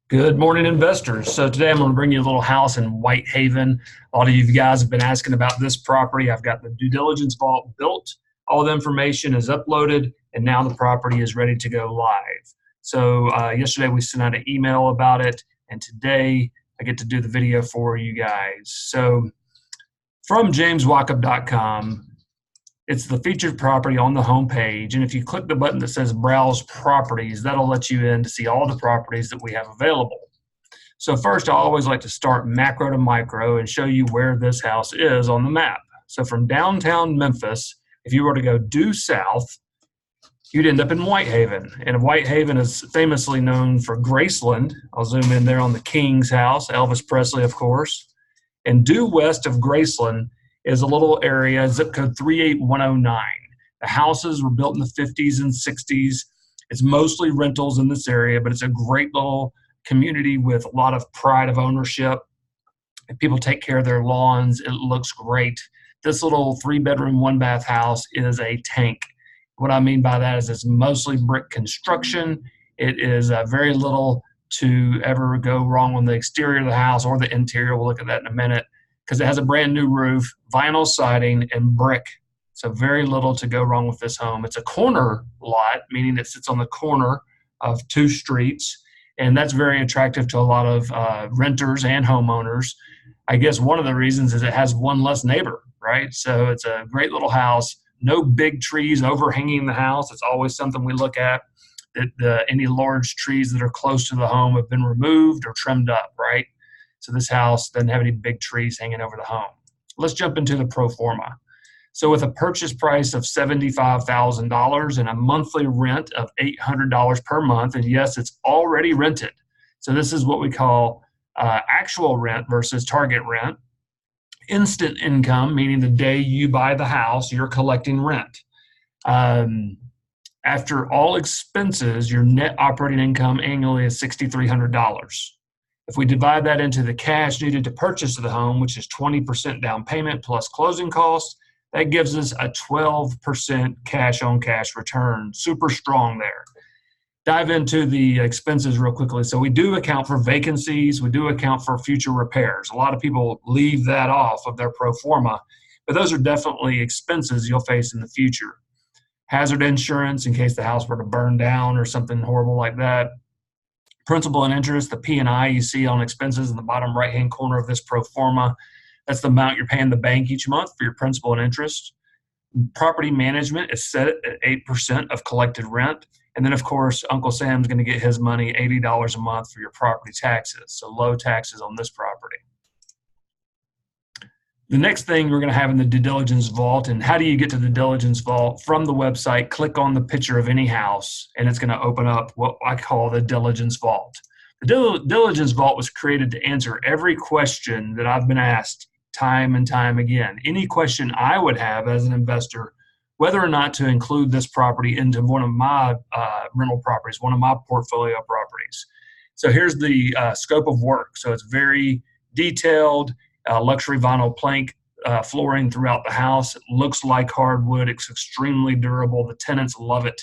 Good morning, investors. So today I'm going to bring you a little house in Whitehaven. A lot of you guys have been asking about this property. I've got the due diligence vault built. All the information is uploaded, and now the property is ready to go live. So yesterday we sent out an email about it, and today I get to do the video for you guys. So from jameswachob.com, it's the featured property on the home page, and if you click the button that says Browse Properties, that'll let you in to see all the properties that we have available. So first, I always like to start macro to micro and show you where this house is on the map. So from downtown Memphis, if you were to go due south, you'd end up in Whitehaven. And Whitehaven is famously known for Graceland. I'll zoom in there on the King's house, Elvis Presley, of course. And due west of Graceland is a little area, zip code 38109. The houses were built in the 50s and 60s. It's mostly rentals in this area, but it's a great little community with a lot of pride of ownership. And people take care of their lawns. It looks great. This little 3-bedroom, 1-bath house is a tank. What I mean by that is it's mostly brick construction. It is very little to ever go wrong on the exterior of the house or the interior. We'll look at that in a minute, because it has a brand new roof, vinyl siding, and brick. So very little to go wrong with this home. It's a corner lot, meaning it sits on the corner of 2 streets, and that's very attractive to a lot of renters and homeowners. I guess one of the reasons is it has one less neighbor, right? So it's a great little house. No big trees overhanging the house. It's always something we look at, that any large trees that are close to the home have been removed or trimmed up, right? So this house doesn't have any big trees hanging over the home. Let's jump into the pro forma. So with a purchase price of $75,000 and a monthly rent of $800 per month, and yes, it's already rented. So this is what we call actual rent versus target rent. Instant income, meaning the day you buy the house, you're collecting rent. After all expenses, your net operating income annually is $6,300. If we divide that into the cash needed to purchase the home, which is 20% down payment plus closing costs, that gives us a 12% cash-on-cash return. Super strong there. Dive into the expenses real quickly. So we do account for vacancies. We do account for future repairs. A lot of people leave that off of their pro forma, but those are definitely expenses you'll face in the future. Hazard insurance in case the house were to burn down or something horrible like that. Principal and interest, the P&I you see on expenses in the bottom right-hand corner of this pro forma. That's the amount you're paying the bank each month for your principal and interest. Property management is set at 8% of collected rent. And then, of course, Uncle Sam's going to get his money, $80 a month for your property taxes. So low taxes on this property. The next thing we're going to have in the due diligence vault, and how do you get to the diligence vault? From the website, click on the picture of any house, and it's going to open up what I call the diligence vault. The diligence vault was created to answer every question that I've been asked time and time again. Any question I would have as an investor, whether or not to include this property into one of my rental properties, one of my portfolio properties. So here's the scope of work. So it's very detailed. Luxury vinyl plank flooring throughout the house. It looks like hardwood. It's extremely durable. The tenants love it.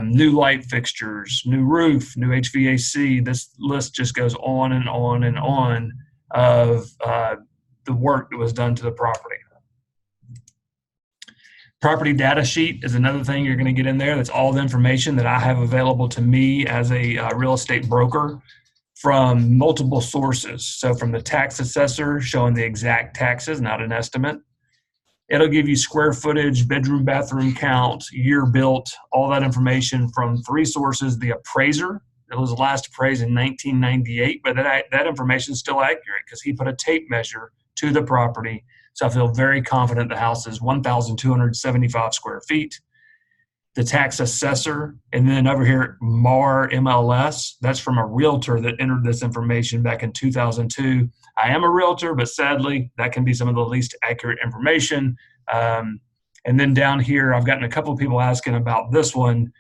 New light fixtures, new roof, new HVAC. This list just goes on and on and on of the work that was done to the property. Property data sheet is another thing you're going to get in there. That's all the information that I have available to me as a real estate broker from multiple sources. So from the tax assessor showing the exact taxes, not an estimate. It'll give you square footage, bedroom, bathroom count, year built, all that information from 3 sources. The appraiser, it was last appraised in 1998, but that information is still accurate because he put a tape measure to the property. So I feel very confident the house is 1,275 square feet. The tax assessor, and then over here, MAR MLS, that's from a realtor that entered this information back in 2002. I am a realtor, but sadly, that can be some of the least accurate information. And then down here, I've gotten a couple of people asking about this one,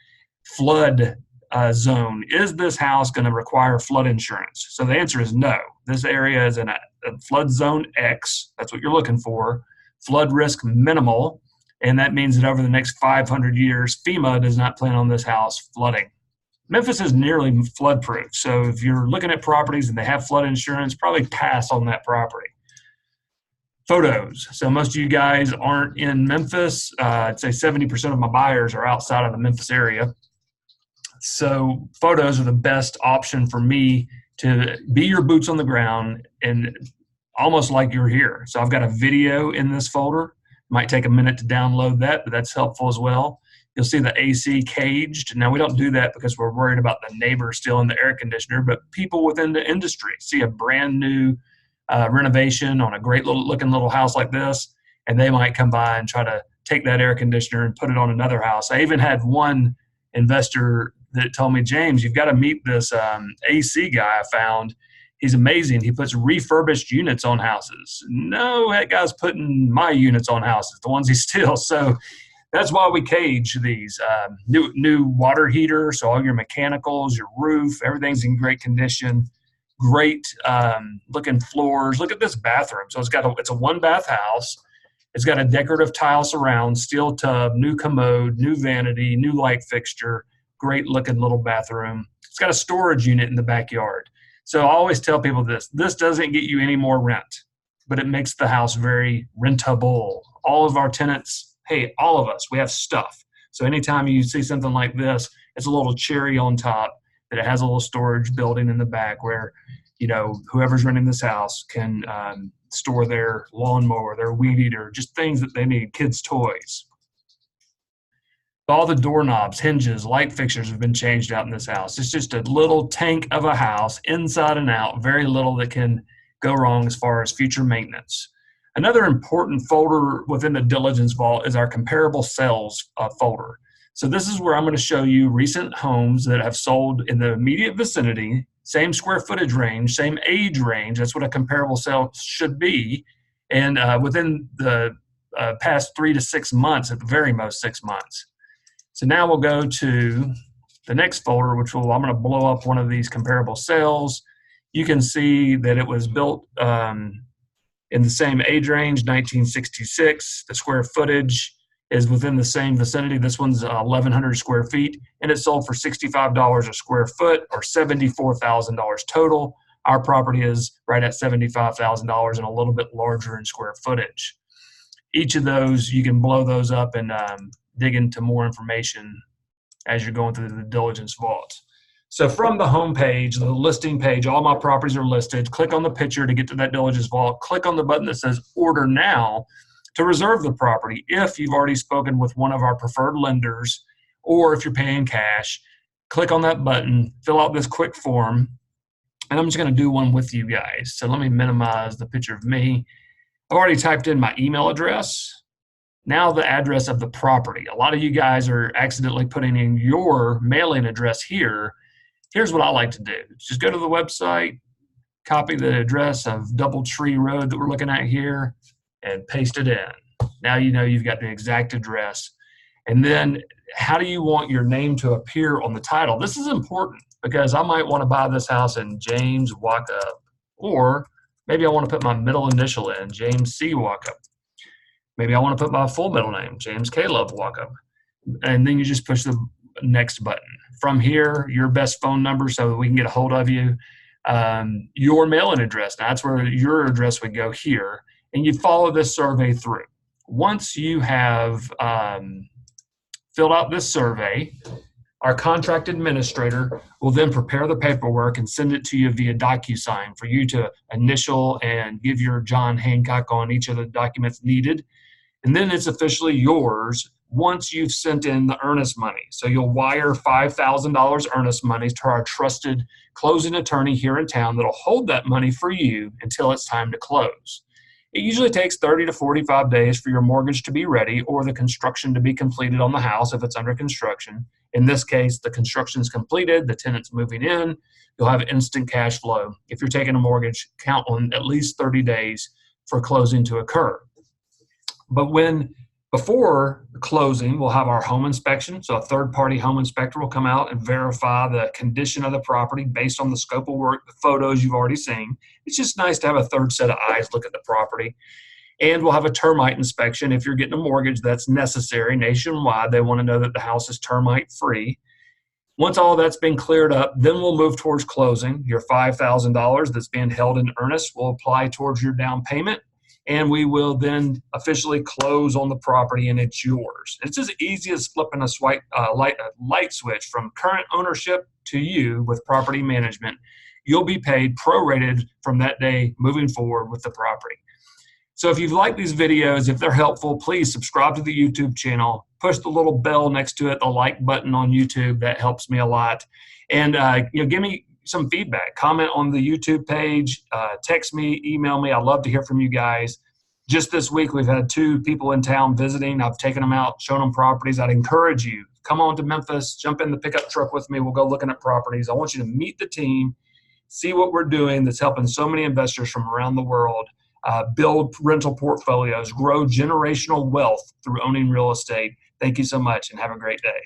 flood zone. Is this house going to require flood insurance? So the answer is no. This area is in a flood zone X. That's what you're looking for. Flood risk minimal. And that means that over the next 500 years, FEMA does not plan on this house flooding. Memphis is nearly flood proof. So if you're looking at properties and they have flood insurance, probably pass on that property. Photos. So most of you guys aren't in Memphis. I'd say 70% of my buyers are outside of the Memphis area. So photos are the best option for me to be your boots on the ground and almost like you're here. So I've got a video in this folder. Might take a minute to download that, but that's helpful as well. You'll see the AC caged. Now, we don't do that because we're worried about the neighbor still in the air conditioner, but people within the industry see a brand new renovation on a great looking little house like this, and they might come by and try to take that air conditioner and put it on another house. I even had one investor that told me, James, you've got to meet this AC guy I found. He's amazing. He puts refurbished units on houses. No, that guy's putting my units on houses, the ones he steals. So that's why we cage these. New water heater, so all your mechanicals, your roof, everything's in great condition. Great looking floors. Look at this bathroom. So it's a one bath house. It's got a decorative tile surround, steel tub, new commode, new vanity, new light fixture. Great looking little bathroom. It's got a storage unit in the backyard. So I always tell people this doesn't get you any more rent, but it makes the house very rentable. All of our tenants, hey, all of us, we have stuff. So anytime you see something like this, it's a little cherry on top that it has a little storage building in the back where, whoever's renting this house can store their lawnmower, their weed eater, just things that they need, kids' toys. All the doorknobs, hinges, light fixtures have been changed out in this house. It's just a little tank of a house, inside and out, very little that can go wrong as far as future maintenance. Another important folder within the Diligence Vault is our comparable sales folder. So this is where I'm going to show you recent homes that have sold in the immediate vicinity, same square footage range, same age range. That's what a comparable sale should be. And within the past 3 to 6 months, at the very most 6 months. So now we'll go to the next folder, which I'm going to blow up one of these comparable sales. You can see that it was built in the same age range, 1966. The square footage is within the same vicinity. This one's 1,100 square feet, and it sold for $65 a square foot or $74,000 total. Our property is right at $75,000 and a little bit larger in square footage. Each of those, you can blow those up and dig into more information as you're going through the Diligence Vault. So from the home page, the listing page, all my properties are listed. Click on the picture to get to that Diligence Vault. Click on the button that says Order Now to reserve the property if you've already spoken with one of our preferred lenders or if you're paying cash. Click on that button, fill out this quick form, and I'm just going to do one with you guys. So let me minimize the picture of me. I've already typed in my email address. Now the address of the property. A lot of you guys are accidentally putting in your mailing address here. Here's what I like to do. Just go to the website, copy the address of Doubletree Road that we're looking at here, and paste it in. Now you know you've got the exact address. And then how do you want your name to appear on the title? This is important because I might want to buy this house in James Wachob, or maybe I want to put my middle initial in, James C. Wachob. Maybe I want to put my full middle name, James K. Love Wachob. And then you just push the next button. From here, your best phone number so that we can get a hold of you. Your mailing address. Now, that's where your address would go here. And you follow this survey through. Once you have filled out this survey, our contract administrator will then prepare the paperwork and send it to you via DocuSign for you to initial and give your John Hancock on each of the documents needed. And then it's officially yours once you've sent in the earnest money. So you'll wire $5,000 earnest money to our trusted closing attorney here in town that'll hold that money for you until it's time to close. It usually takes 30 to 45 days for your mortgage to be ready or the construction to be completed on the house if it's under construction. In this case, the construction is completed, the tenant's moving in, you'll have instant cash flow. If you're taking a mortgage, count on at least 30 days for closing to occur. But before closing, we'll have our home inspection. So a third-party home inspector will come out and verify the condition of the property based on the scope of work, the photos you've already seen. It's just nice to have a third set of eyes look at the property. And we'll have a termite inspection. If you're getting a mortgage, that's necessary nationwide. They want to know that the house is termite-free. Once all that's been cleared up, then we'll move towards closing. Your $5,000 that's being held in earnest will apply towards your down payment, and we will then officially close on the property, and it's yours. It's as easy as flipping a light switch from current ownership to you with property management. You'll be paid prorated from that day moving forward with the property. So if you've liked these videos, if they're helpful, please subscribe to the YouTube channel. Push the little bell next to it, the like button on YouTube. That helps me a lot. And give me some feedback. Comment on the YouTube page. Text me, email me. I'd love to hear from you guys. Just this week, we've had 2 people in town visiting. I've taken them out, shown them properties. I'd encourage you, come on to Memphis, jump in the pickup truck with me. We'll go looking at properties. I want you to meet the team, see what we're doing that's helping so many investors from around the world build rental portfolios, grow generational wealth through owning real estate. Thank you so much and have a great day.